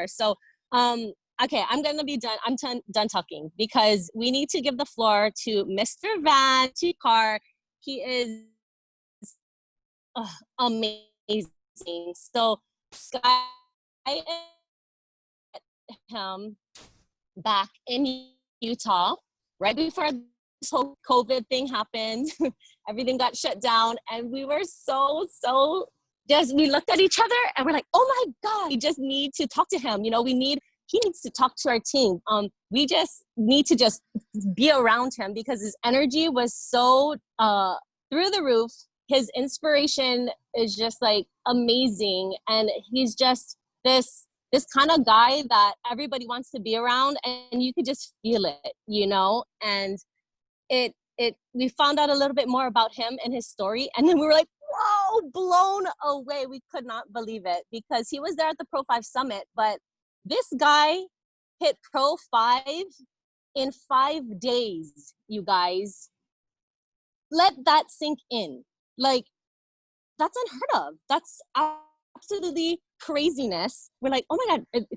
together. So, okay, I'm gonna be done. Done talking because we need to give the floor to Mr. Van Tikar. He is amazing. So, Sky him back in Utah right before this whole COVID thing happened. Everything got shut down, and we were so just we looked at each other and we're like, oh my God, we just need to talk to him. You know, he needs to talk to our team. We just need to just be around him because his energy was so through the roof. His inspiration is just like amazing, and he's just this kind of guy that everybody wants to be around, and you could just feel it, you know. And we found out a little bit more about him and his story, and then we were like, whoa, blown away. We could not believe it because he was there at the Pro 5 Summit, but this guy hit Pro 5 in 5 days, you guys. Let that sink in. Like, that's unheard of. That's absolutely craziness. We're like, oh my God, it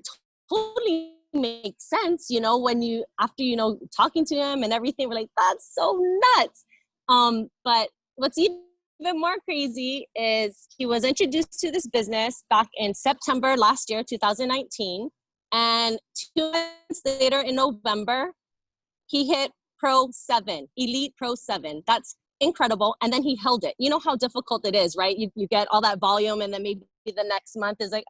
totally makes sense, you know, when you, after, you know, talking to him and everything, we're like, that's so nuts. But what's even more crazy is he was introduced to this business back in September last year, 2019. And 2 months later in November, he hit Pro 7, Elite Pro 7. That's incredible. And then he held it. You know how difficult it is, right? You get all that volume, and then maybe the next month is like,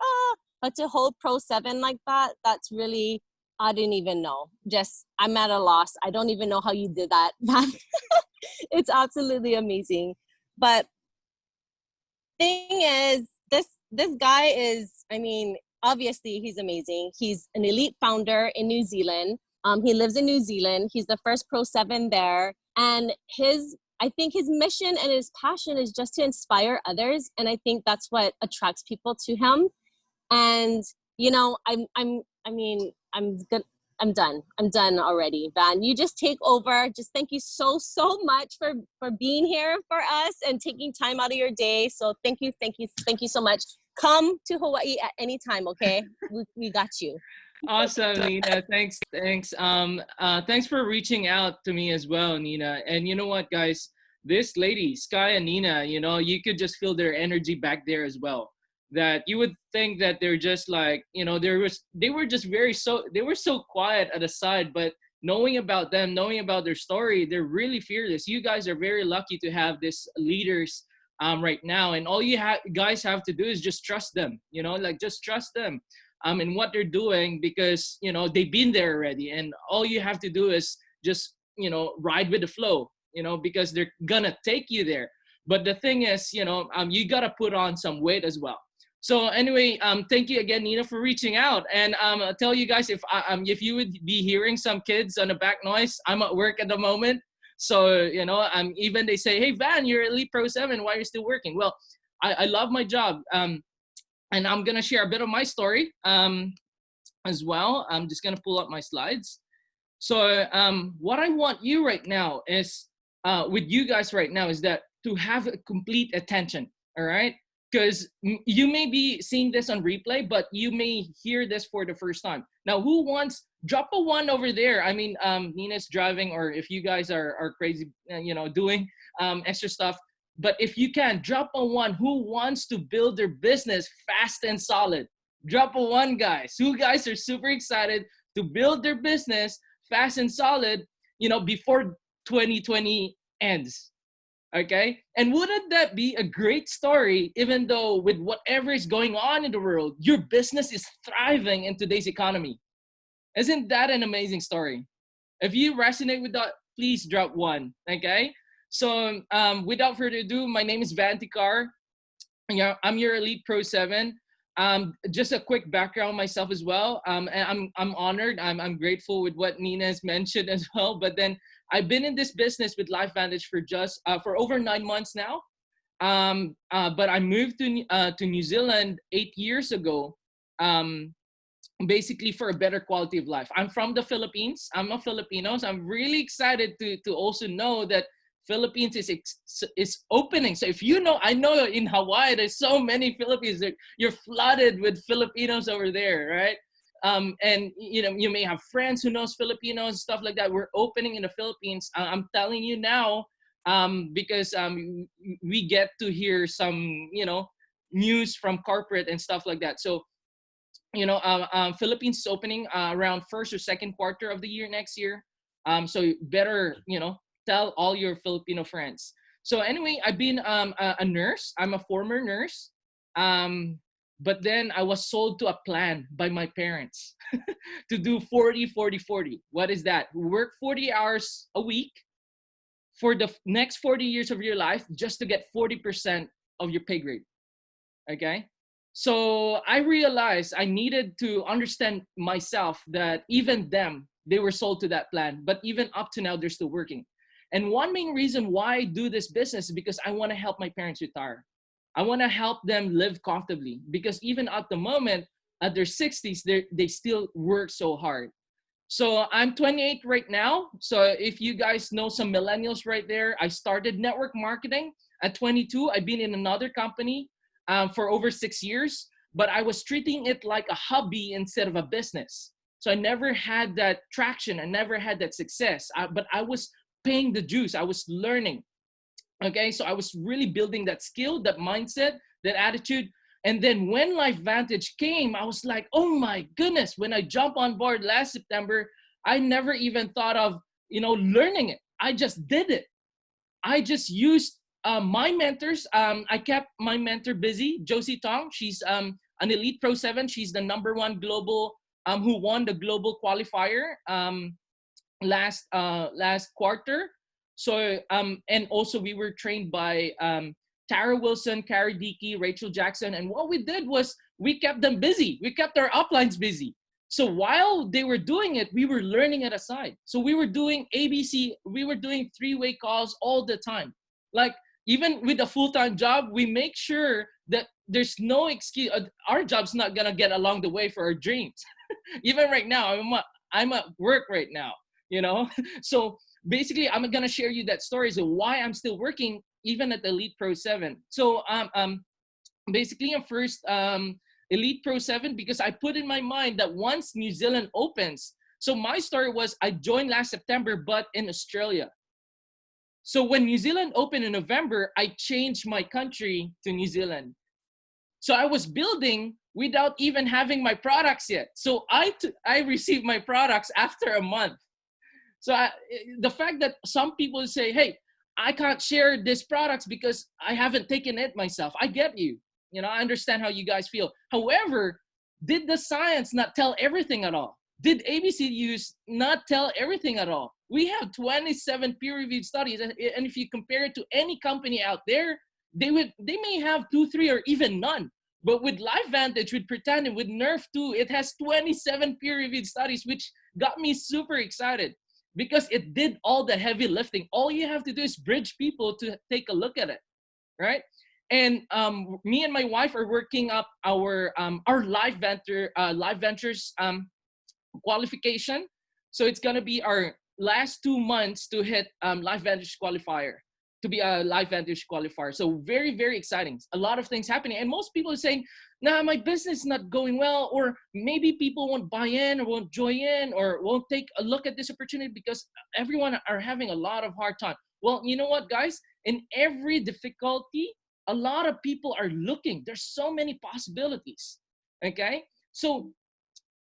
but to hold Pro 7 like that, that's really, I didn't even know. Just, I'm at a loss. I don't even know how you did that. It's absolutely amazing. But thing is, this guy is, I mean, obviously he's amazing. He's an elite founder in New Zealand. He lives in New Zealand. He's the first Pro 7 there. And I think his mission and his passion is just to inspire others. And I think that's what attracts people to him. And, you know, I'm good. I'm done. I'm done already, Van. You just take over. Just thank you so much for being here for us and taking time out of your day. So thank you so much. Come to Hawaii at any time, okay? We got you. Awesome, Nina. Thanks. Thanks for reaching out to me as well, Nina. And you know what, guys? This lady, Sky and Nina, you know, you could just feel their energy back there as well. That you would think that they're just like, you know, they were so quiet at the side, but knowing about them, knowing about their story, they're really fearless. You guys are very lucky to have these leaders right now, and all you guys have to do is just trust them, you know, like just trust them in what they're doing, because, you know, they've been there already, and all you have to do is just, you know, ride with the flow, you know, because they're gonna take you there. But the thing is, you know, you gotta put on some weight as well. So anyway, thank you again, Nina, for reaching out. And I'll tell you guys, if you would be hearing some kids on the back noise, I'm at work at the moment. So, you know, even they say, hey, Van, you're Elite Pro 7, why are you still working? Well, I love my job. And I'm going to share a bit of my story as well. I'm just going to pull up my slides. So what I want you right now is, with you guys right now, is that to have a complete attention, all right? Because you may be seeing this on replay, but you may hear this for the first time. Now, who wants, drop a 1 over there. I mean, Nina's driving, or if you guys are crazy, you know, doing extra stuff. But if you can, drop a 1. Who wants to build their business fast and solid? Drop a 1, guys. Who guys are super excited to build their business fast and solid, you know, before 2020 ends? Okay, and wouldn't that be a great story, even though with whatever is going on in the world, your business is thriving in today's economy? Isn't that an amazing story? If you resonate with that, please drop 1, okay? So without further ado, my name is Van Tikar. I'm your Elite Pro 7. Just a quick background myself as well. And I'm honored. I'm grateful with what Nina has mentioned as well. But then I've been in this business with LifeVantage for over 9 months now. But I moved to New Zealand 8 years ago, basically for a better quality of life. I'm from the Philippines. I'm a Filipino, so I'm really excited to also know that Philippines is opening. So if you know, I know in Hawaii there's so many Filipinos. You're flooded with Filipinos over there, right? And you know, you may have friends who knows Filipinos and stuff like that. We're opening in the Philippines. I'm telling you now, because we get to hear some, you know, news from corporate and stuff like that. So you know, Philippines is opening around first or second quarter of the year next year. So you better, you know, tell all your Filipino friends. So anyway, I've been a nurse. I'm a former nurse. Um, but then I was sold to a plan by my parents to do 40, 40, 40. What is that? Work 40 hours a week for the next 40 years of your life just to get 40% of your pay grade. Okay. So I realized I needed to understand myself that even them, they were sold to that plan, but even up to now, they're still working. And one main reason why I do this business is because I want to help my parents retire. I want to help them live comfortably because even at the moment, at their 60s, they still work so hard. So I'm 28 right now. So if you guys know some millennials right there, I started network marketing at 22. I've been in another company for over 6 years, but I was treating it like a hobby instead of a business. So I never had that traction. I never had that success, but I was paying the dues. I was learning. Okay, so I was really building that skill, that mindset, that attitude. And then when Life Vantage came, I was like, oh my goodness, when I jumped on board last September, I never even thought of, you know, learning it. I just did it. I just used my mentors. I kept my mentor busy, Josie Tong. She's an Elite Pro 7. She's the #1 global, who won the global qualifier last quarter. So and also we were trained by Tara Wilson, Carrie Dickey, Rachel Jackson, and what we did was we kept them busy. We kept our uplines busy. So while they were doing it, we were learning it aside. So we were doing ABC, we were doing three-way calls all the time. Like even with a full-time job, we make sure that there's no excuse. Our job's not gonna get along the way for our dreams. Even right now, I'm at work right now, you know. So basically, I'm gonna share you that stories of why I'm still working even at Elite Pro 7. So basically I'm first Elite Pro 7 because I put in my mind that once New Zealand opens, so my story was I joined last September, but in Australia. So when New Zealand opened in November, I changed my country to New Zealand. So I was building without even having my products yet. So I received my products after a month. So the fact that some people say, hey, I can't share these products because I haven't taken it myself. I get you. You know, I understand how you guys feel. However, did the science not tell everything at all? Did ABCUs not tell everything at all? We have 27 peer-reviewed studies, and if you compare it to any company out there, they may have 2, 3, or even none. But with LifeVantage, with Pretending, with Nerf 2, it has 27 peer-reviewed studies, which got me super excited because it did all the heavy lifting. All you have to do is bridge people to take a look at it, right? And me and my wife are working up our Life Ventures qualification. So it's gonna be our last 2 months to hit Life Vantage qualifier, to be a Life Vantage qualifier. So very, very exciting. A lot of things happening. And most people are saying, nah, my business is not going well, or maybe people won't buy in or won't join in or won't take a look at this opportunity because everyone are having a lot of hard time. Well, you know what, guys? In every difficulty, a lot of people are looking. There's so many possibilities, okay? So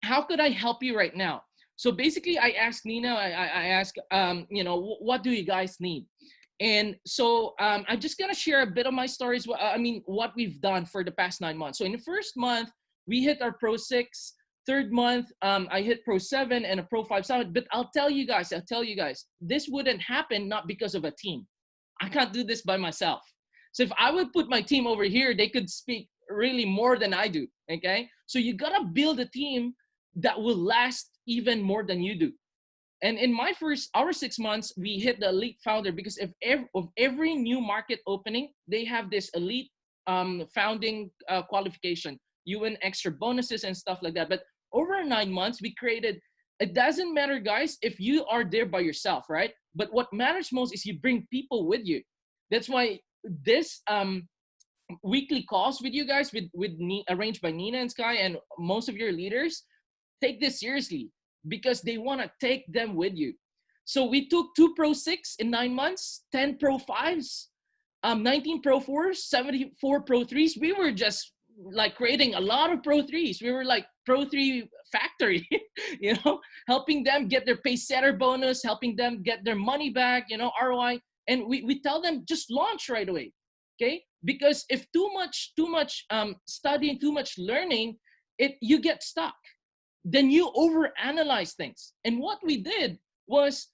how could I help you right now? So basically, I asked Nina, I asked, you know, what do you guys need? And so I'm just gonna share a bit of my stories. I mean, what we've done for the past 9 months. So in the first month, we hit our Pro 6. Third month, I hit Pro 7 and a Pro 5 summit. But I'll tell you guys, this wouldn't happen not because of a team. I can't do this by myself. So if I would put my team over here, they could speak really more than I do, okay? So you gotta build a team that will last even more than you do. And in our 6 months, we hit the elite founder because of every new market opening, they have this elite founding qualification. You win extra bonuses and stuff like that. But over 9 months, we created, it doesn't matter, guys, if you are there by yourself, right? But what matters most is you bring people with you. That's why this weekly calls with you guys, arranged by Nina and Sky and most of your leaders, take this seriously because they want to take them with you. So we took 2 Pro 6 in 9 months, 10 Pro 5s, 19 Pro 4s, 74 Pro 3s. We were just like creating a lot of Pro 3s. We were like Pro 3 factory, helping them get their pay setter bonus, helping them get their money back, ROI. And we tell them just launch right away. Okay? Because if too much studying, too much learning, you get stuck. Then you overanalyze things. And what we did was,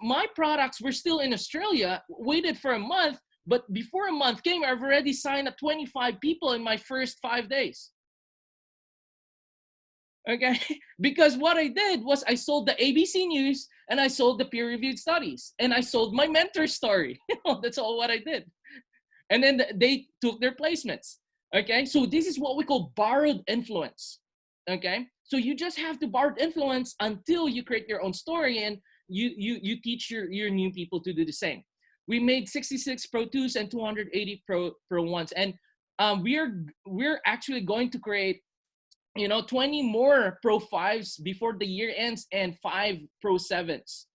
my products were still in Australia, waited for a month, but before a month came, I've already signed up 25 people in my first 5 days. Okay, because what I did was I sold the ABC News and I sold the peer-reviewed studies and I sold my mentor story. That's all what I did. And then they took their placements. Okay, so this is what we call borrowed influence. Okay, so you just have to borrow influence until you create your own story and you teach your new people to do the same. We made 66 Pro 2s and 280 Pro 1s, and we're actually going to create 20 more Pro 5s before the year ends and 5 Pro 7s.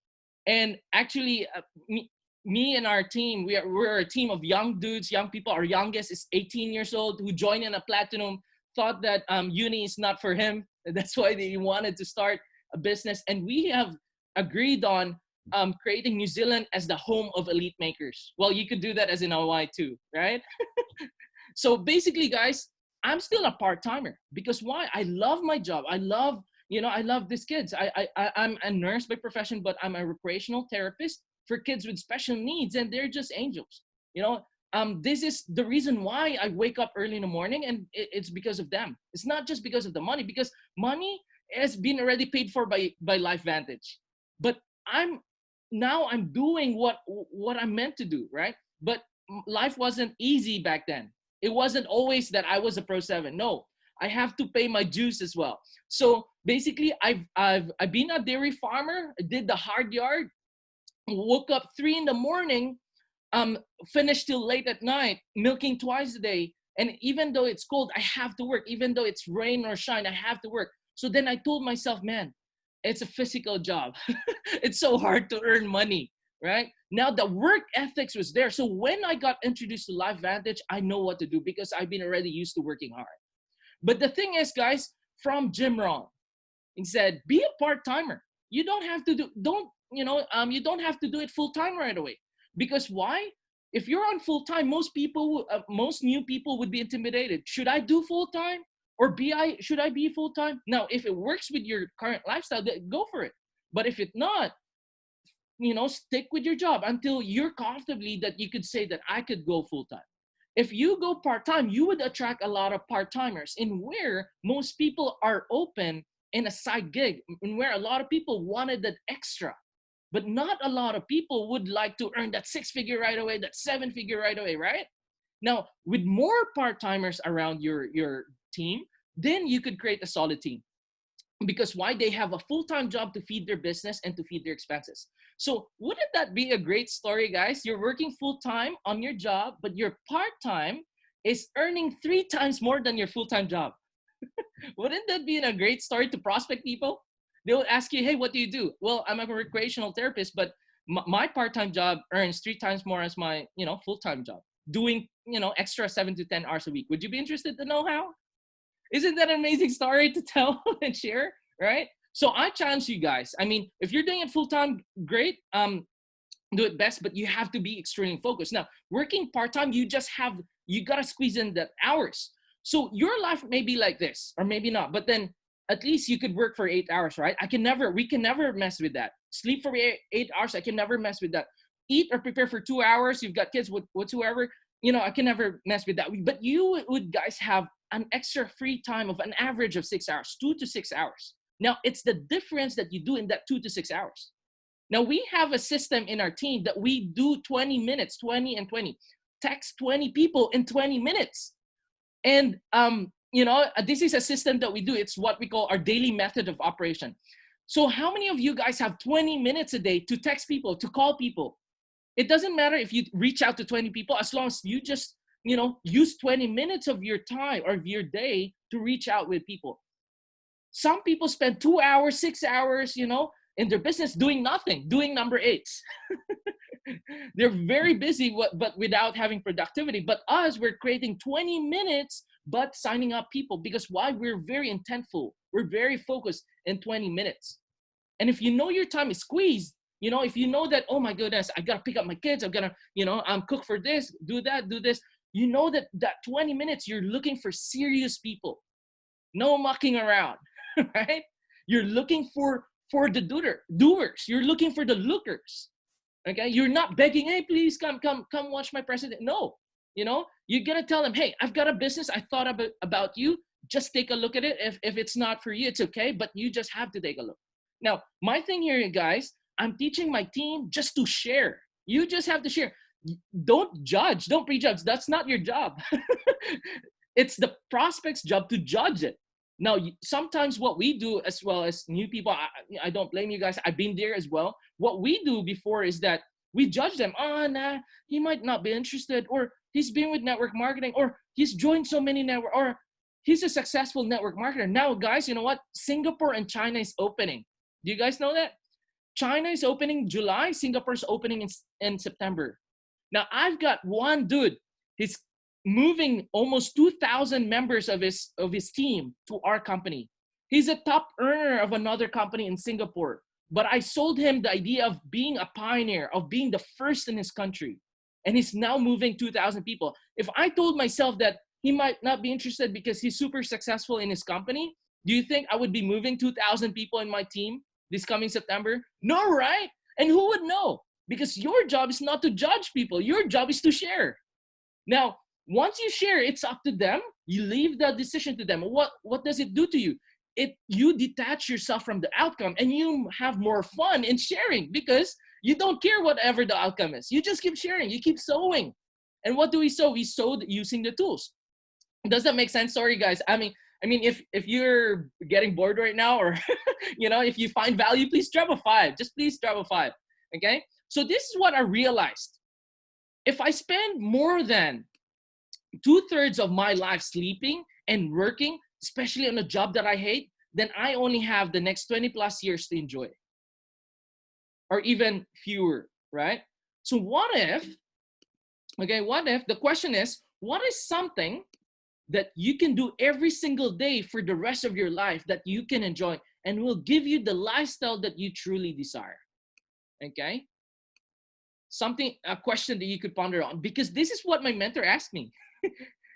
And actually, me and our team, we're a team of young dudes, young people. Our youngest is 18 years old who joined in a platinum, thought that uni is not for him. That's why he wanted to start a business. And we have agreed on creating New Zealand as the home of elite makers. Well, you could do that as in Hawaii too, right? So basically, guys, I'm still a part-timer because why? I love my job. I love these kids. I'm a nurse by profession, but I'm a recreational therapist for kids with special needs, and they're just angels. This is the reason why I wake up early in the morning, and it's because of them. It's not just because of the money, because money has been already paid for by LifeVantage. But I'm doing what I'm meant to do, right? But life wasn't easy back then. It wasn't always that I was a Pro 7. No, I have to pay my dues as well. So basically, I've been a dairy farmer, did the hard yard, woke up 3 in the morning, finished till late at night, milking twice a day. And even though it's cold, I have to work. Even though it's rain or shine, I have to work. So then I told myself, man, it's a physical job. It's so hard to earn money, right? Now the work ethics was there. So when I got introduced to LifeVantage, I know what to do because I've been already used to working hard. But the thing is, guys, from Jim Rohn, he said, be a part-timer. You don't have to do, you don't have to do it full-time right away. Because why? If you're on full-time, most new people would be intimidated. Should I do full-time? Or should I be full-time? Now, if it works with your current lifestyle, then go for it. But if it's not, stick with your job until you're comfortably that you could say that I could go full-time. If you go part-time, you would attract a lot of part-timers in where most people are open in a side gig, and where a lot of people wanted that extra. But not a lot of people would like to earn that 6-figure right away, that 7-figure right away, right? Now, with more part-timers around your team, then you could create a solid team. Because why? They have a full-time job to feed their business and to feed their expenses. So wouldn't that be a great story, guys? You're working full-time on your job, but your part-time is earning 3 times more than your full-time job. Wouldn't that be a great story to prospect people? They'll ask you, hey, what do you do? Well, I'm a recreational therapist, but my part-time job earns 3 times more as my, full-time job, doing, extra 7 to 10 hours a week. Would you be interested to know how? Isn't that an amazing story to tell and share, right? So I challenge you guys. I mean, if you're doing it full-time, great. Do it best, but you have to be extremely focused. Now, working part-time, you got to squeeze in the hours. So your life may be like this, or maybe not, but then at least you could work for 8 hours, right? We can never mess with that. Sleep for 8 hours, I can never mess with that. Eat or prepare for 2 hours, you've got kids, whatsoever, I can never mess with that. But you would guys have an extra free time of an average of 6 hours, 2 to 6 hours. Now, it's the difference that you do in that 2 to 6 hours. Now, we have a system in our team that we do 20 minutes, 20 and 20. Text 20 people in 20 minutes. And, this is a system that we do. It's what we call our daily method of operation. So how many of you guys have 20 minutes a day to text people, to call people? It doesn't matter if you reach out to 20 people, as long as you just, use 20 minutes of your time or of your day to reach out with people. Some people spend 2 hours, 6 hours, in their business doing nothing, doing number eights. They're very busy, but without having productivity. But us, we're creating 20 minutes, but signing up people, because why? We're very intentful. We're very focused in 20 minutes. And if you know your time is squeezed, if you know that, oh my goodness, I gotta pick up my kids, I'm gonna, cook for this, do that, do this. You know that 20 minutes, you're looking for serious people. No mucking around, right? You're looking for the doers. You're looking for the lookers. Okay, you're not begging, hey, please come watch my president. No, you're gonna tell them, hey, I've got a business. I thought about you. Just take a look at it. If it's not for you, it's okay, but you just have to take a look. Now, my thing here, guys, I'm teaching my team just to share. You just have to share. Don't judge. Don't prejudge. That's not your job. It's the prospect's job to judge it. Now, sometimes what we do as well as new people, I don't blame you guys. I've been there as well. What we do before is that we judge them. Oh, nah, he might not be interested, or he's been with network marketing, or he's joined so many network, or he's a successful network marketer. Now, guys, you know what? Singapore and China is opening. Do you guys know that? China is opening July. Singapore's opening in September. Now, I've got one dude. He's moving almost 2,000 members of his team to our company. He's a top earner of another company in Singapore. But I sold him the idea of being a pioneer, of being the first in his country. And he's now moving 2,000 people. If I told myself that he might not be interested because he's super successful in his company, do you think I would be moving 2,000 people in my team this coming September? No, right? And who would know? Because your job is not to judge people. Your job is to share. Now, once you share, it's up to them. You leave the decision to them. What does it do to you? You detach yourself from the outcome, and you have more fun in sharing because you don't care whatever the outcome is. You just keep sharing. You keep sowing. And what do we sow? We sowed using the tools. Does that make sense? Sorry, guys. I mean, if you're getting bored right now, or if you find value, please drop a 5. Just please drop a 5. Okay. So this is what I realized. If I spend more than 2/3 of my life sleeping and working, especially on a job that I hate, then I only have the next 20 plus years to enjoy, or even fewer, right? So what if the question is, what is something that you can do every single day for the rest of your life that you can enjoy and will give you the lifestyle that you truly desire? Okay? A question that you could ponder on, because this is what my mentor asked me.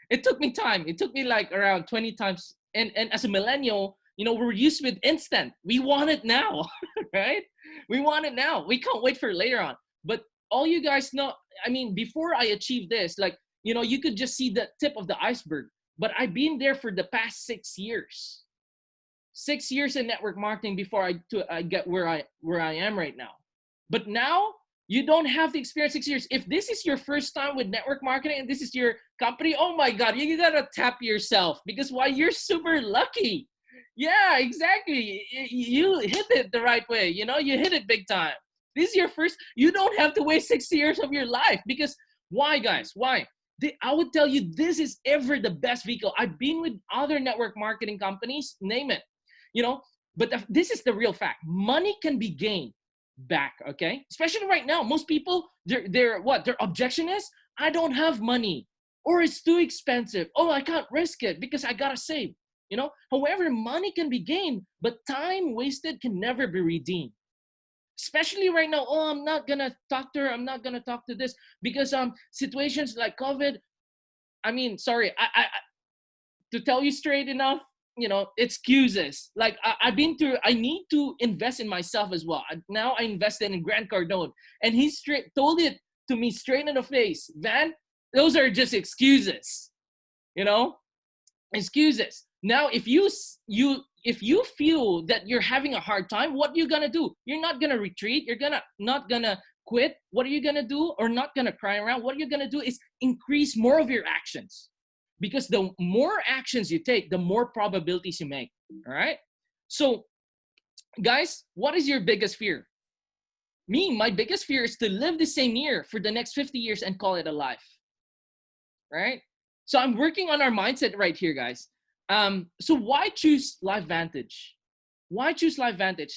It took me time. It took me like around 20 times. And as a millennial, we're used with instant. We want it now, right? We want it now. We can't wait for later on. But all you guys know, before I achieved this, you could just see the tip of the iceberg. But I've been there for the past 6 years. 6 years in network marketing before I get where I am right now. But now, you don't have to experience 6 years. If this is your first time with network marketing and this is your company, oh my God, you gotta tap yourself, because why? You're super lucky. Yeah, exactly. You hit it the right way. You hit it big time. This is your first. You don't have to waste 6 years of your life, because why, guys? Why? I would tell you, this is ever the best vehicle. I've been with other network marketing companies, name it, but this is the real fact. Money can be gained back, okay? Especially right now, most people, their objection is, I don't have money, or it's too expensive. Oh, I can't risk it because I gotta save. However, money can be gained, but time wasted can never be redeemed. Especially right now, oh, I'm not gonna talk to her, I'm not gonna talk to this because situations like COVID. Sorry, I to tell you straight enough, excuses. Like I've been through, I need to invest in myself as well. Now I invested in Grant Cardone, and he told it to me straight in the face. Van, those are just excuses, excuses. Now, if you feel that you're having a hard time, what you gonna do? You're not gonna retreat. You're not gonna quit. What are you gonna do? Or not gonna cry around. What you're gonna do is increase more of your actions. Because the more actions you take, the more probabilities you make. All right? So, guys, what is your biggest fear? My biggest fear is to live the same year for the next 50 years and call it a life. Right? So I'm working on our mindset right here, guys. So why choose LiveVantage? Why choose LiveVantage?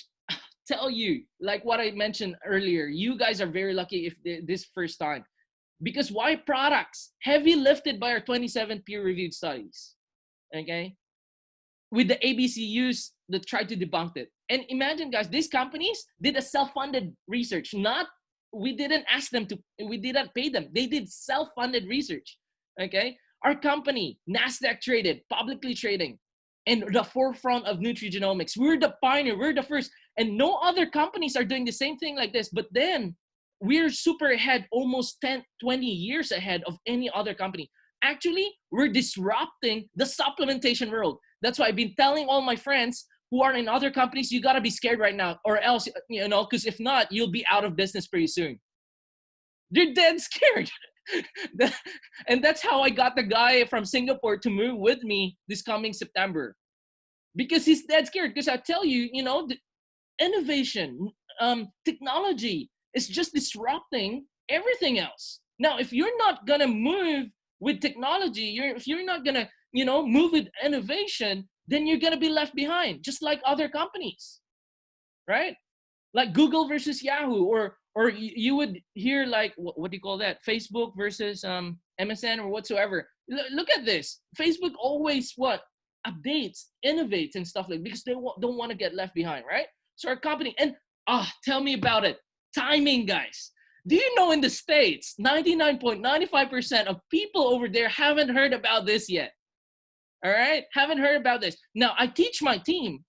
Tell you, like what I mentioned earlier, you guys are very lucky if this first time. Because why products? Heavy lifted by our 27 peer-reviewed studies. Okay? With the ABCUs that tried to debunk it. And imagine, guys, these companies did a self-funded research. Not, we didn't ask them to, we didn't pay them. They did self-funded research. Okay? Our company, NASDAQ traded, publicly trading, in the forefront of nutrigenomics. We're the pioneer, we're the first. And no other companies are doing the same thing like this. But then we're super ahead, almost 10, 20 years ahead of any other company. Actually, we're disrupting the supplementation world. That's why I've been telling all my friends who are in other companies, you gotta be scared right now, or else, you know, because if not, you'll be out of business pretty soon. They're dead scared. And that's how I got the guy from Singapore to move with me this coming September. Because he's dead scared. Because I tell you, you know, the innovation, technology is just disrupting everything else. Now, if you're not gonna move with technology, if you're not gonna, you know, move with innovation, then you're gonna be left behind, just like other companies, right? Like Google versus Yahoo, or you would hear like what do you call that? Facebook versus MSN or whatsoever. Look at this. Facebook always what updates, innovates, and stuff like because they don't want to get left behind, right? So our company and tell me about it. Timing, guys. Do you know in the States, 99.95% of people over there haven't heard about this yet? All right, haven't heard about this. Now I teach my team.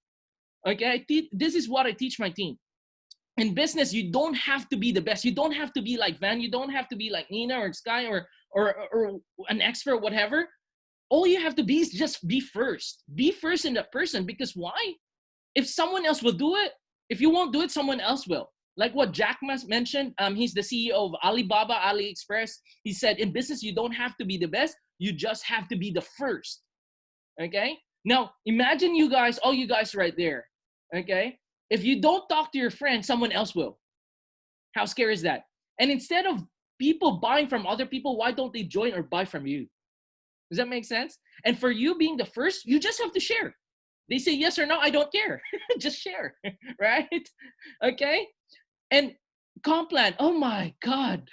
Okay, this is what I teach my team. In business, you don't have to be the best. You don't have to be like Van. You don't have to be like Nina or Sky or an expert, whatever. All you have to be is just be first. Be first in that person. Because why? If someone else will do it, if you won't do it, someone else will. Like what Jack mentioned, he's the CEO of Alibaba, AliExpress. He said, in business, you don't have to be the best. You just have to be the first. Okay? Now, imagine you guys, all you guys right there. Okay? If you don't talk to your friend, someone else will. How scary is that? And instead of people buying from other people, why don't they join or buy from you? Does that make sense? And for you being the first, you just have to share. They say yes or no, I don't care. Just share, right? Okay? And Complan, oh my God.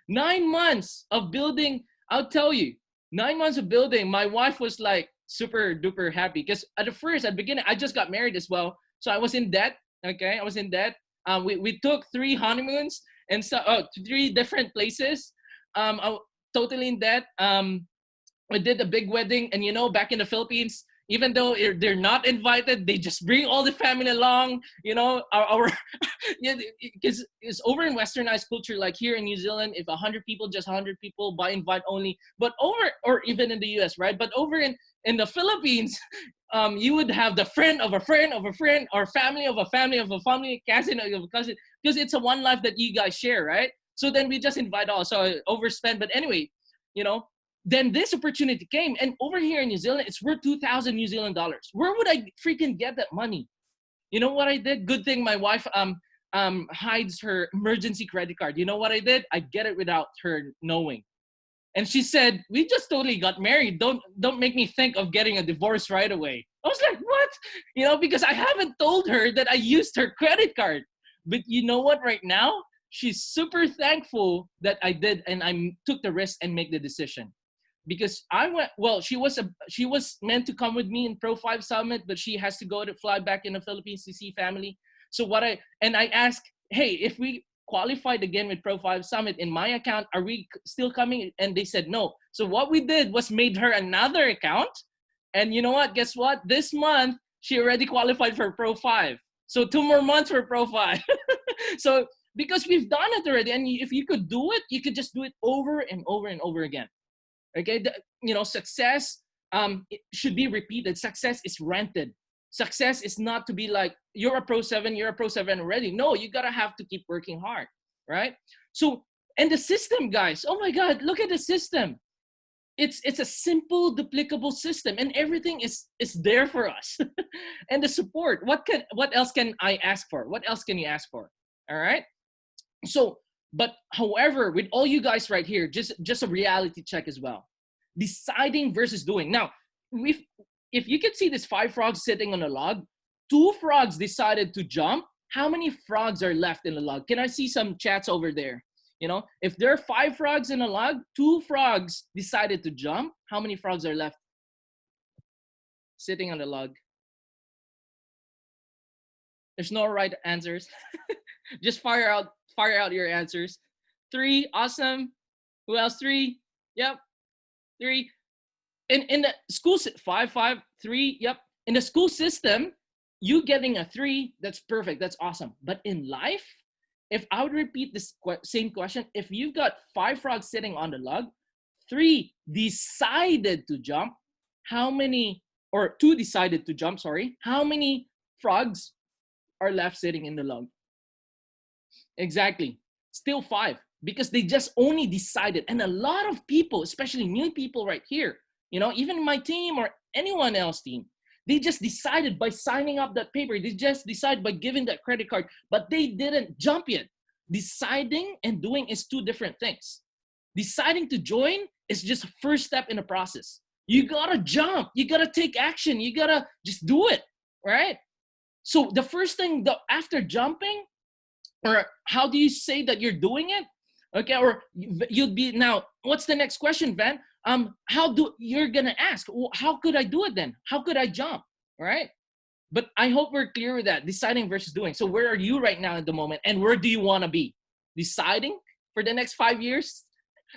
9 months of building, I'll tell you, 9 months of building, my wife was like super duper happy because at the beginning, I just got married as well. So I was in debt. Okay, I was in debt. We took 3 honeymoons and so 3 different places. I totally in debt. I did a big wedding, and you know, back in the Philippines, even though they're not invited, they just bring all the family along. You know, our yeah, because it's over in Westernized culture, like here in New Zealand, if 100 people, just 100 people by invite only. But over, or even in the US, right? But over in the Philippines, you would have the friend of a friend of a friend, or family of a family of a family, cousin of a cousin, because it's a one life that you guys share, right? So then we just invite all. So I overspend. But anyway, you know, then this opportunity came, and over here in New Zealand, it's worth 2,000 New Zealand dollars. Where would I freaking get that money? You know what I did? Good thing my wife hides her emergency credit card. You know what I did? I get it without her knowing. And she said, "We just totally got married. Don't make me think of getting a divorce right away." I was like, "What?" You know, because I haven't told her that I used her credit card. But you know what? Right now, she's super thankful that I did, and I took the risk and make the decision. Because I went, well, she was meant to come with me in Pro 5 Summit, but she has to go to fly back in the Philippines to see family. So I asked, hey, if we qualified again with Pro 5 Summit in my account, are we still coming? And they said no. So what we did was made her another account. And you know what? Guess what? This month, she already qualified for Pro 5. So 2 more months for Pro 5. So because we've done it already, and if you could do it, you could just do it over and over and over again. Okay, you know, success it should be repeated. Success is rented. Success is not to be like, you're a Pro 7, you're a Pro 7 already. No, you gotta have to keep working hard, right? So, and the system, guys, oh my God, look at the system. It's a simple, duplicable system, and everything is there for us. And the support, what else can I ask for? What else can you ask for? All right. So, but however, with all you guys right here, just a reality check as well. Deciding versus doing. Now, if you could see this 5 frogs sitting on a log, 2 frogs decided to jump. How many frogs are left in the log? Can I see some chats over there? You know, if there are 5 frogs in a log, 2 frogs decided to jump. How many frogs are left sitting on the log? There's no right answers. Just fire out your answers. 3, awesome. Who else? 3, yep. 3. In the school, 5, 5, 3, yep. In the school system, you getting a 3, that's perfect, that's awesome. But in life, if I would repeat this same question, if you've got 5 frogs sitting on the log, 3 decided to jump, how many, or 2 decided to jump, sorry, how many frogs are left sitting in the log? Exactly, still 5, because they just only decided. And a lot of people, especially new people right here, you know, even my team or anyone else team, they just decided by signing up that paper. They just decided by giving that credit card, but they didn't jump yet. Deciding and doing is 2 different things. Deciding to join is just a first step in the process. You gotta jump. You gotta take action. You gotta just do it, right? So the first thing after jumping, or how do you say that you're doing it? Okay, or you'd be now. What's the next question, Van? You're gonna ask? Well, how could I do it then? How could I jump? All right. But I hope we're clear with that. Deciding versus doing. So where are you right now at the moment, and where do you want to be? Deciding for the next 5 years,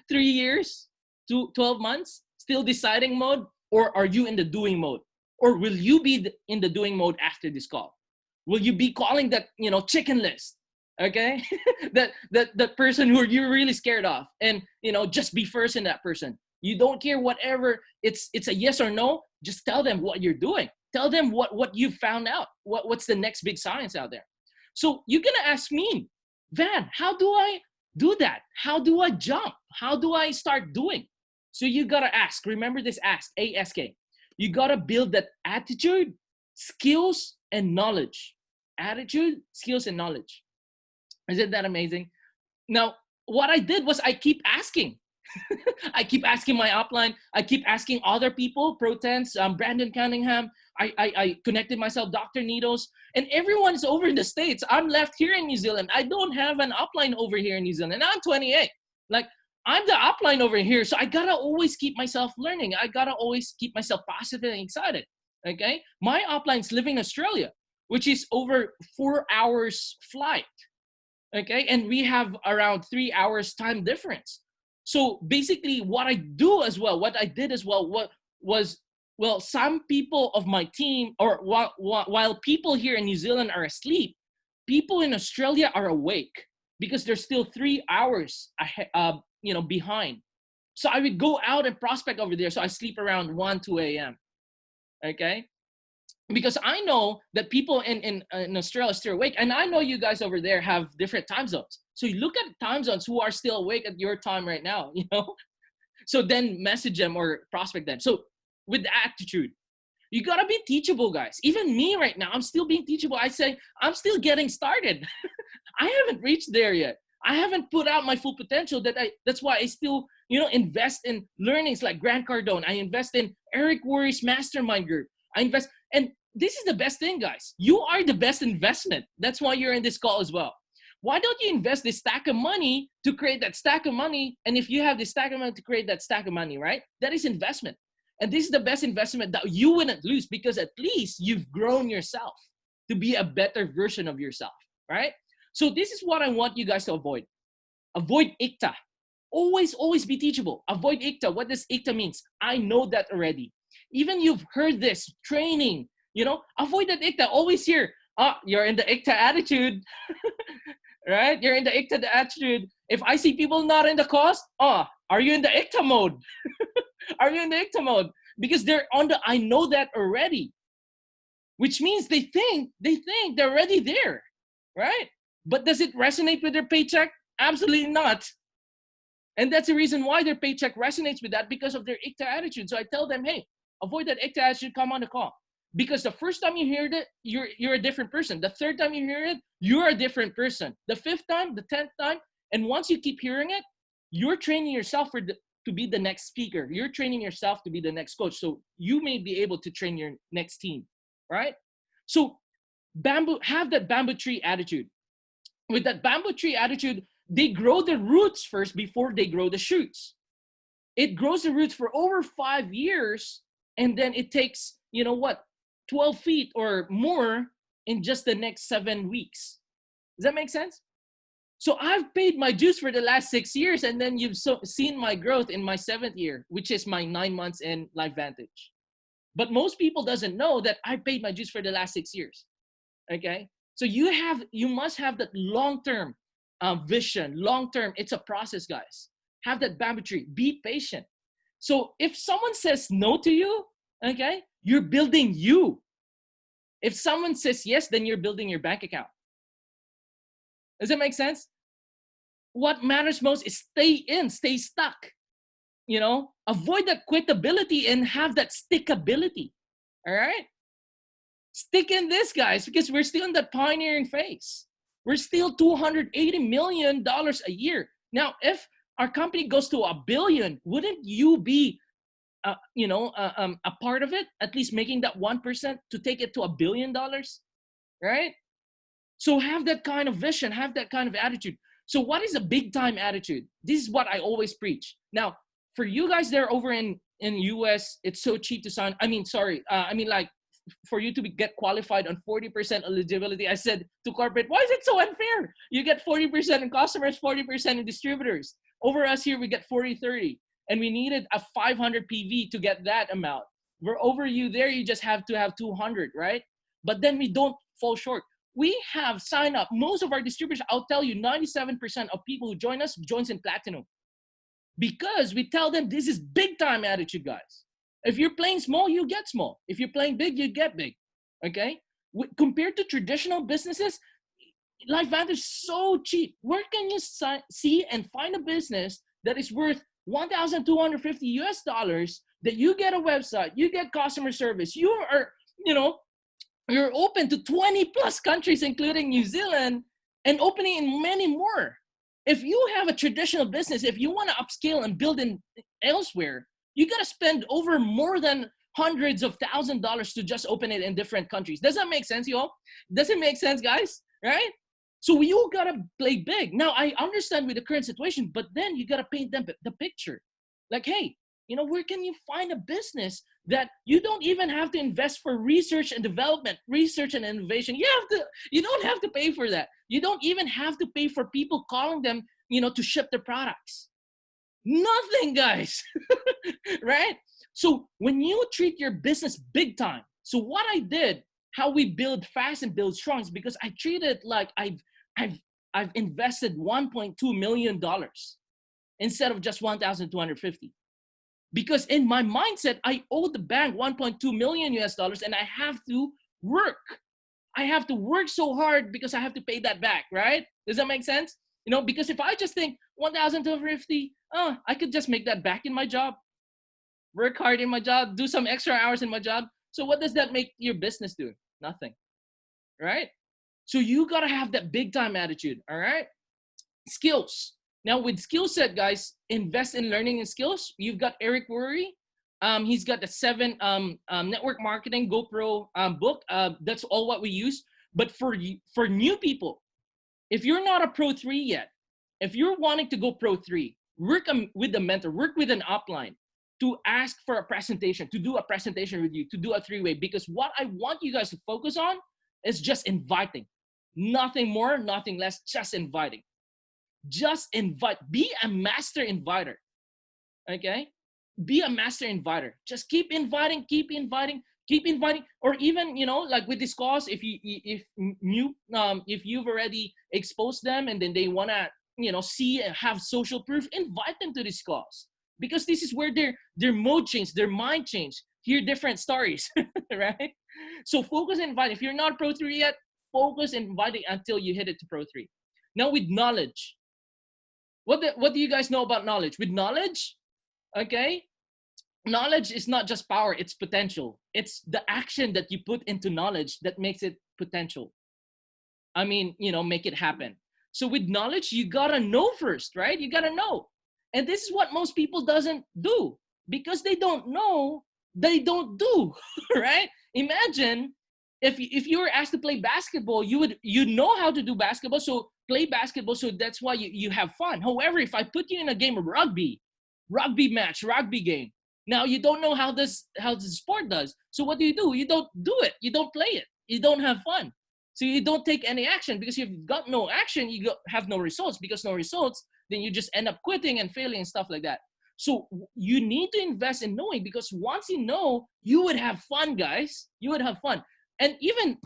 3 years, 12 months, still deciding mode, or are you in the doing mode? Or will you be in the doing mode after this call? Will you be calling that, you know, chicken list? Okay, that person who you're really scared of, and you know, just be first in that person. You don't care whatever it's a yes or no. Just tell them what you're doing. Tell them what you found out. What's the next big science out there? So you're gonna ask me, Van, how do I do that? How do I jump? How do I start doing? So you gotta ask. Remember this ask, ASK. You gotta build that attitude, skills, and knowledge. Attitude, skills, and knowledge. Isn't that amazing? Now, what I did was I keep asking. I keep asking my upline. I keep asking other people, Protens, Brandon Cunningham. I connected myself, Dr. Needles, and everyone's over in the States. I'm left here in New Zealand. I don't have an upline over here in New Zealand. And I'm 28. Like, I'm the upline over here. So I gotta always keep myself learning. I gotta always keep myself positive and excited. Okay? My upline's living in Australia, which is over 4 hours flight. Okay? And we have around 3 hours time difference. So basically what I do as well, what I did as well, well, some people of my team, or while people here in New Zealand are asleep, people in Australia are awake because they're still 3 hours behind. So I would go out and prospect over there. So I sleep around 1, 2 a.m. Okay? Because I know that people in Australia are still awake. And I know you guys over there have different time zones. So you look at time zones who are still awake at your time right now, you know? So then message them or prospect them. So with the attitude, you gotta be teachable, guys. Even me right now, I'm still being teachable. I say, I'm still getting started. I haven't reached there yet. I haven't put out my full potential. That's why I still, invest in learnings like Grant Cardone. I invest in Eric Worre's mastermind group. I invest, and this is the best thing, guys. You are the best investment. That's why you're in this call as well. Why don't you invest this stack of money to create that stack of money? And if you have this stack of money to create that stack of money, right? That is investment. And this is the best investment that you wouldn't lose, because at least you've grown yourself to be a better version of yourself, right? So this is what I want you guys to avoid. Avoid ICTA. Always be teachable. Avoid ICTA. What does ICTA means? I know that already. Even you've heard this training, avoid that ICTA. Always hear, you're in the ICTA attitude, right? You're in the ICTA attitude. If I see people not in the cause, are you in the ICTA mode? Are you in the ICTA mode? Because they're on the I know that already, which means they think they're already there, right? But does it resonate with their paycheck? Absolutely not. And that's the reason why their paycheck resonates with that, because of their ICTA attitude. So I tell them, hey, avoid that ICTA attitude, come on the call. Because the first time you hear it, you're a different person. The third time you hear it, you're a different person. The 5th time, the 10th time, and once you keep hearing it, you're training yourself to be the next speaker. You're training yourself to be the next coach. So you may be able to train your next team, right? So have that bamboo tree attitude. With that bamboo tree attitude, they grow the roots first before they grow the shoots. It grows the roots for over 5 years, and then it takes, 12 feet or more in just the next 7 weeks. Does that make sense? So I've paid my dues for the last 6 years, and then you've seen my growth in my 7th year, which is my 9 months in LifeVantage. But most people doesn't know that I paid my dues for the last 6 years. Okay, so you must have that long-term vision. Long-term, it's a process, guys. Have that bamboo tree. Be patient. So if someone says no to you, okay, you're building you. If someone says yes, then you're building your bank account. Does that make sense? What matters most is stay stuck. Avoid that quitability and have that stickability. All right? Stick in this, guys, because we're still in that pioneering phase. We're still $280 million a year. Now, if our company goes to $1 billion, wouldn't you be, a part of it? At least making that 1% to take it to $1 billion, right? So have that kind of vision, have that kind of attitude. So what is a big time attitude? This is what I always preach. Now, for you guys there over in US, it's so cheap to sign. For you to get qualified on 40% eligibility, I said to corporate, why is it so unfair? You get 40% in customers, 40% in distributors. Over us here, we get 40-30. And we needed a 500 PV to get that amount. We're over you there, you just have to have 200, right? But then we don't fall short. We have signed up. Most of our distributors, I'll tell you, 97% of people who join us joins in platinum. Because we tell them this is big time attitude, guys. If you're playing small, you get small. If you're playing big, you get big. Okay? Compared to traditional businesses, LifeVantage is so cheap. Where can you see and find a business that is worth $1,250 that you get a website, you get customer service, you are, you're open to 20 plus countries, including New Zealand, and opening in many more. If you have a traditional business, if you want to upscale and build in elsewhere, you got to spend over more than hundreds of $1,000s to just open it in different countries. Does that make sense, y'all? Does it make sense, guys? Right? So we all got to play big. Now, I understand with the current situation, but then you got to paint them the picture. Like, hey, where can you find a business that you don't even have to invest for research and development, research and innovation? You don't have to pay for that. You don't even have to pay for people calling them, to ship their products. Nothing, guys. Right? So when you treat your business big time, so what I did, how we build fast and build strong, is because I treat it like I've invested $1.2 million instead of just 1,250. Because in my mindset, I owe the bank $1.2 million US, and I have to work. I have to work so hard because I have to pay that back, right? Does that make sense? Because if I just think 1,250, I could just make that back in my job, work hard in my job, do some extra hours in my job. So what does that make your business do? Nothing, right? So you got to have that big time attitude, all right? Skills. Now with skill set, guys, invest in learning and skills. You've got Eric Worre. He's got the 7 network marketing GoPro book. That's all what we use. But for new people, if you're not a Pro 3 yet, if you're wanting to go Pro 3, work with a mentor, work with an upline to ask for a presentation, to do a presentation with you, to do a 3-way. Because what I want you guys to focus on is just inviting. Nothing more, nothing less, just inviting. Just invite. Be a master inviter. Okay? Be a master inviter. Just keep inviting, or even, like with this cause, if you've already exposed them and then they want to, see and have social proof, invite them to this cause, because this is where their mode change, their mind change, hear different stories, right? So focus and invite. If you're not Pro 3 yet, focus and inviting until you hit it to Pro 3. Now with knowledge, what do you guys know about knowledge? With knowledge, okay, knowledge is not just power, it's potential. It's the action that you put into knowledge that makes it potential. Make it happen. So with knowledge, you gotta know first, right? You gotta know. And this is what most people doesn't do because they don't know, they don't do, right? Imagine if you were asked to play basketball, you know how to do basketball, so play basketball, so that's why you have fun. However, if I put you in a game of rugby match, rugby game, now you don't know how the sport does. So what do? You don't do it. You don't play it. You don't have fun. So you don't take any action because you've got no action, have no results. Because no results, then you just end up quitting and failing and stuff like that. So you need to invest in knowing, because once you know, you would have fun, guys. You would have fun. And even,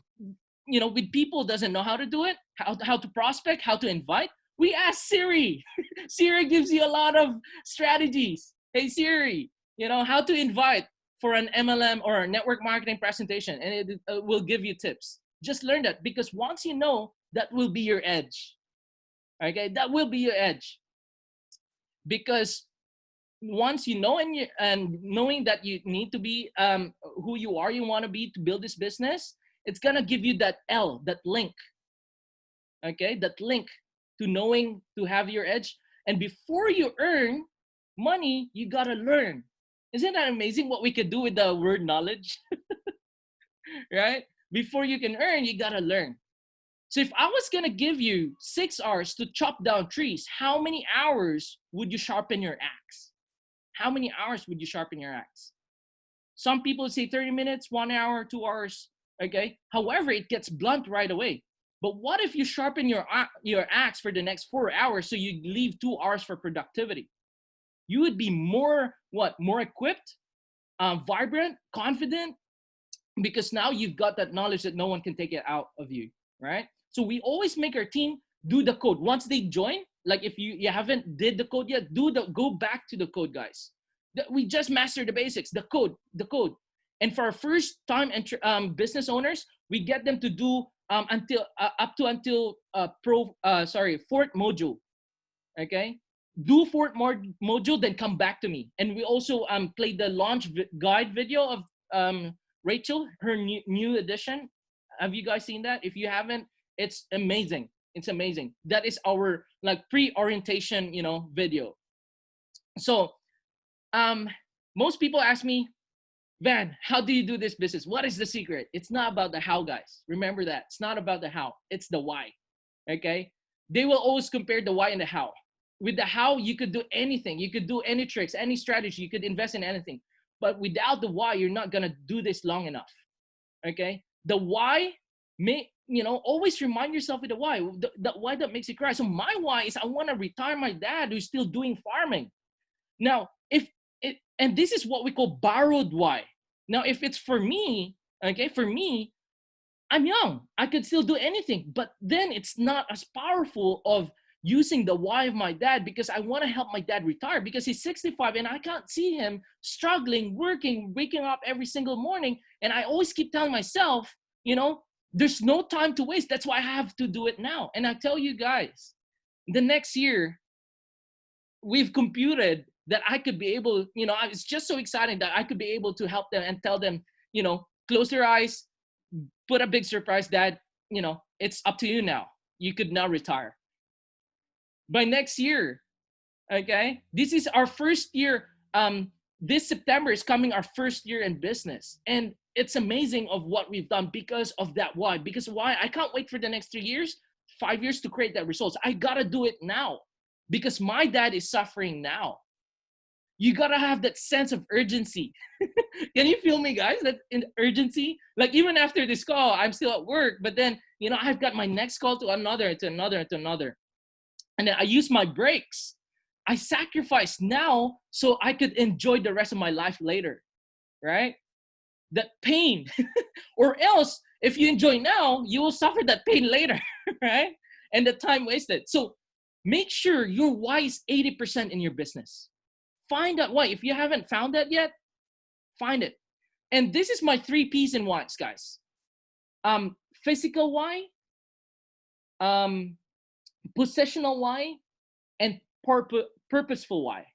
with people doesn't know how to do it, how to prospect, how to invite, we ask Siri. Siri gives you a lot of strategies. Hey Siri, how to invite for an MLM or a network marketing presentation, and it will give you tips. Just learn that, because once you know, that will be your edge. Okay, that will be your edge. Because once you know, and knowing that you need to be who you are, you want to be to build this business, it's gonna give you that link. Okay, that link to knowing, to have your edge. And before you earn money, you gotta learn. Isn't that amazing what we could do with the word knowledge? Right? Before you can earn, you gotta learn. So if I was gonna give you 6 hours to chop down trees, how many hours would you sharpen your axe? How many hours would you sharpen your axe? Some people say 30 minutes, 1 hour, 2 hours. Okay. However, it gets blunt right away. But what if you sharpen your axe for the next 4 hours, so you leave 2 hours for productivity? You would be more equipped, vibrant, confident, because now you've got that knowledge that no one can take it out of you, right? So we always make our team do the code. Once they join, like if you haven't did the code yet, go back to the code, guys. We just master the basics, the code. And for our first time business owners, we get them to do until fourth module. Okay, do fourth module, then come back to me. And we also played the launch guide video of Rachel, her new edition. Have you guys seen that? If you haven't, it's amazing. It's amazing. That is our pre-orientation, video. So most people ask me, Van, how do you do this business? What is the secret? It's not about the how, guys. Remember that. It's not about the how. It's the why. Okay? They will always compare the why and the how. With the how, you could do anything. You could do any tricks, any strategy. You could invest in anything. But without the why, you're not going to do this long enough. Okay? The why, always remind yourself of the why. The why that makes you cry. So my why is I want to retire my dad who's still doing farming. Now, and this is what we call borrowed why. Now, if it's for me, okay, I'm young. I could still do anything. But then it's not as powerful of using the why of my dad, because I want to help my dad retire, because he's 65 and I can't see him struggling, working, waking up every single morning. And I always keep telling myself, there's no time to waste. That's why I have to do it now. And I tell you guys, the next year, we've computed that I could be able, it's just so exciting that I could be able to help them and tell them, close your eyes, put a big surprise, Dad, it's up to you now. You could now retire. By next year, okay? This is our first year. This September is coming our first year in business. And it's amazing of what we've done because of that why. Because why? I can't wait for the next 3 years, 5 years to create that results. I gotta do it now because my dad is suffering now. You gotta have that sense of urgency. Can you feel me, guys? That urgency? Like even after this call, I'm still at work, but then, I've got my next call to another. And then I use my breaks. I sacrifice now so I could enjoy the rest of my life later, right? That pain. Or else, if you enjoy now, you will suffer that pain later, right? And the time wasted. So make sure your why is 80% in your business. Find out why. If you haven't found that yet, find it. And this is my 3 P's in whys, guys. Physical why, positional why, and purposeful why.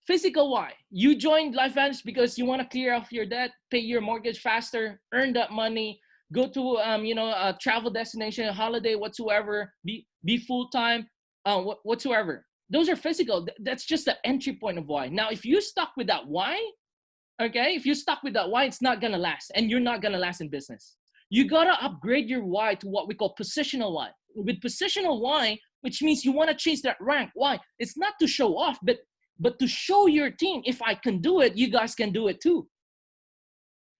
Physical why. You joined LifeVantage because you want to clear off your debt, pay your mortgage faster, earn that money, go to a travel destination, a holiday, whatsoever, be full-time, whatsoever. those are physical. That's just the entry point of why. Now, if you stuck with that why, okay, if you're stuck with that why, it's not gonna last, and you're not gonna last in business. You gotta upgrade your why to what we call positional why. With positional why, which means you want to chase that rank. Why? It's not to show off, but to show your team, if I can do it, you guys can do it too.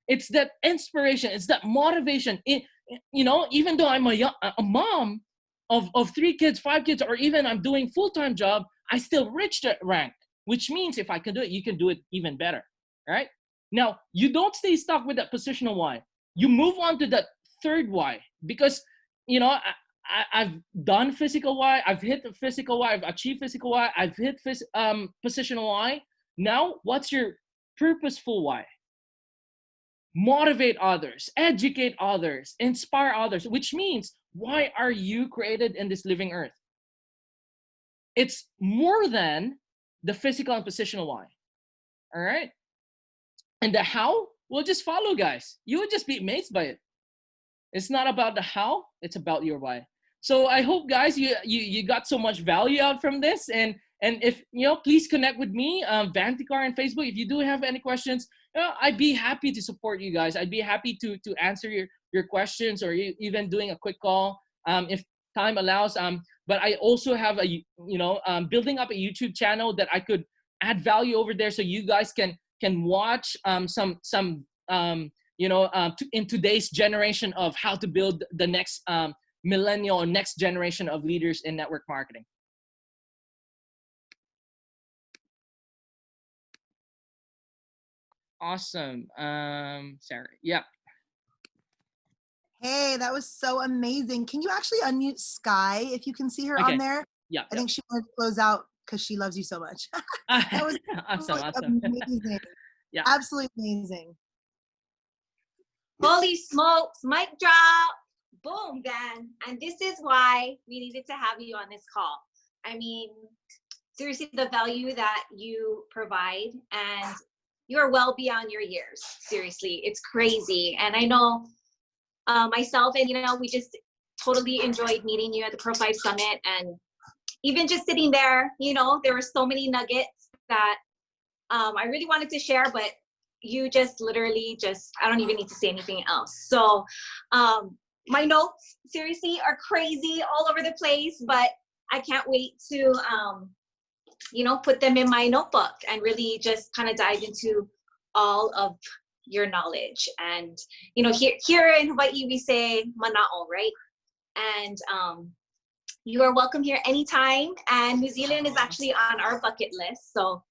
It's that inspiration. It's that motivation. Even though I'm a mom of 3 kids, 5 kids, or even I'm doing full-time job, I still reach that rank, which means if I can do it, you can do it even better, right? Now, you don't stay stuck with that positional why. You move on to that third why, because, I've done physical why, I've hit the physical why, I've achieved physical why, I've hit positional why. Now, what's your purposeful why? Motivate others, educate others, inspire others, which means, why are you created in this living earth? It's more than the physical and positional why. All right? And the how will just follow, guys. You would just be amazed by it. It's not about the how, it's about your why. So I hope, guys, you got so much value out from this. And if, please connect with me, Vanticar on Facebook. If you do have any questions, I'd be happy to support you guys. I'd be happy to answer your questions, or even doing a quick call if time allows. But I also have building up a YouTube channel that I could add value over there, so you guys can watch in today's generation of how to build the next millennial or next generation of leaders in network marketing. Awesome. Sarah. Yeah. Hey, that was so amazing. Can you actually unmute Sky if you can see her on there? Yeah. I think she wanted to close out because she loves you so much. That was awesome. Amazing. Yeah. Absolutely amazing. Holy smokes, mic drop. Boom, Dan. And this is why we needed to have you on this call. I mean, seriously, the value that you provide, and you are well beyond your years. Seriously, it's crazy. And I know myself and, we just totally enjoyed meeting you at the Pro 5 Summit. And even just sitting there, there were so many nuggets that I really wanted to share, but you just literally I don't even need to say anything else. So my notes seriously are crazy all over the place, but I can't wait to, put them in my notebook and really just kind of dive into all of your knowledge. And, here in Hawaii, we say mana'o, right? And you are welcome here anytime. And New Zealand is actually on our bucket list. So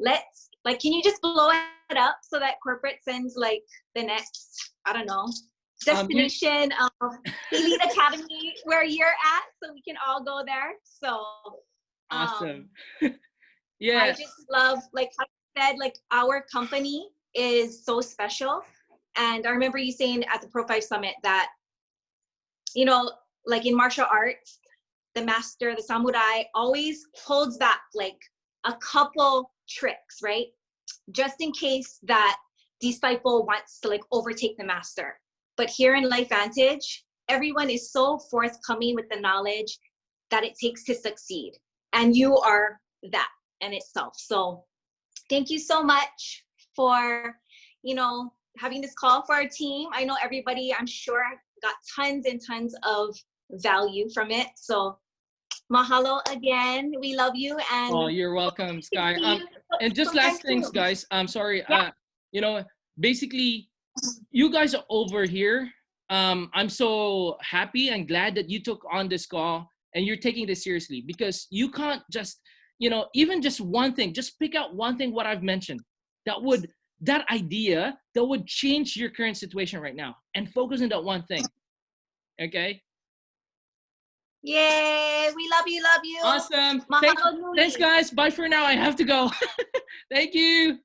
can you just blow it up so that corporate sends the next, I don't know, destination of Elite Academy where you're at, so we can all go there. So awesome. Yeah. I just love, like I said, our company is so special. And I remember you saying at the Pro 5 Summit that, in martial arts, the master, the samurai, always holds back a couple tricks, right? Just in case that disciple wants to overtake the master. But here in LifeVantage, everyone is so forthcoming with the knowledge that it takes to succeed. And you are that in itself. So thank you so much for, having this call for our team. I know everybody, I'm sure, got tons and tons of value from it. So mahalo again. We love you. And oh, you're welcome, Sky. And just last things, guys. I'm sorry. Yeah. Basically, you guys are over here. I'm so happy and glad that you took on this call and you're taking this seriously, because you can't just, even just one thing, just pick out one thing, what I've mentioned, that idea that would change your current situation right now, and focus on that one thing. Okay? Yay, we love you, love you. Awesome. Mahalo nui. Thanks, guys. Bye for now. I have to go. Thank you.